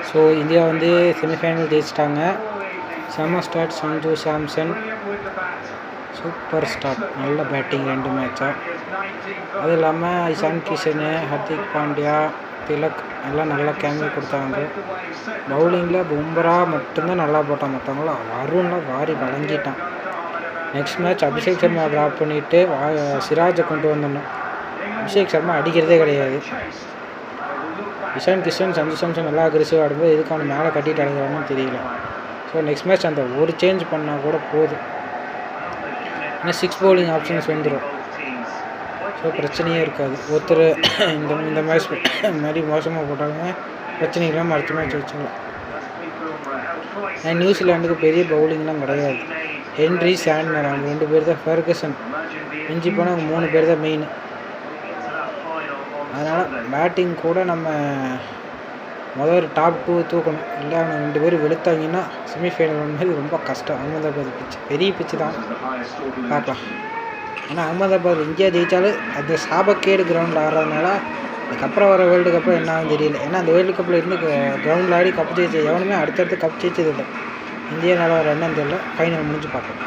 So India வந்து semi-final ஜெயிச்சிட்டாங்க. செம்ம start. Sanju Samson super start, நல்ல பேட்டிங் 2 மேட்சாக. அது இல்லாமல் இஷான் கிஷனு, ஹர்திக் பாண்டியா, திலக் எல்லாம் நல்லா கேமியோ கொடுத்தாங்க. பவுலிங்கில் பும்ரா மட்டும்தான் நல்லா போட்டான், மற்றவங்களாம் வருண்லாம் வாரி வழங்கிட்டான். Next match Abhishek Sharma drop பண்ணிவிட்டு சிராஜை கொண்டு வந்துடணும். அபிஷேக் சர்மா அடிக்கிறதே கிடையாது. இஷான் கிஷன், சஞ்சு சாம்சன் நல்லா அக்ரெசிவாக ஆடும்போது எதுக்கு அவனை மேலே கட்டிட்டு அடைகிறான்னு தெரியல. ஸோ நெக்ஸ்ட் மேட்ச் அந்த ஒரு சேஞ்ச் பண்ணால் கூட போதும், ஏன்னா 6 பவுலிங் ஆப்ஷன்ஸ் வந்துடும். ஸோ பிரச்சனையே இருக்காது. ஒருத்தர் இந்த மேட்ச் மாதிரி மோசமாக போட்டாலுமே பிரச்சனை இல்லாமல் அடுத்த மேட்ச் வச்சுக்கலாம். நியூசிலாண்டுக்கு பெரிய பவுலிங்லாம் கிடையாது. ஹென்ரி, சாண்ட்னர் அவங்க 2 பேர் தான். ஃபெர்கசன் மிஞ்சி போனால் அவங்க 3 பேர் தான் மெயின். அதனால் பேட்டிங் கூட நம்ம முதல் டாப் 2 தூக்கணும். இல்லை அவங்க 2 பேர் வெளுத்தாங்கன்னா செமிஃபைனல் வந்து ரொம்ப கஷ்டம். அகமதாபாத் பிச்சு பெரிய பிச்சு தான், பார்க்கலாம். ஆனால் அகமதாபாத் இந்தியா ஜெயித்தாலும் அந்த சாபக்கேடு கிரவுண்டில் ஆடுறதுனால அதுக்கப்புறம் வர வேர்ல்டு கப்பில் என்ன ஆகும் தெரியல. ஏன்னா அந்த வேர்ல்டு கப்பில் இருந்து கிரவுண்டில் ஆடி கப் ஜெயிச்சு எவனுமே அடுத்தடுத்து கப் ஜெயிச்சது இல்லை. இந்தியாவில் வர என்னன்னு தெரியல. ஃபைனல் முடிஞ்சு பார்க்கலாம்.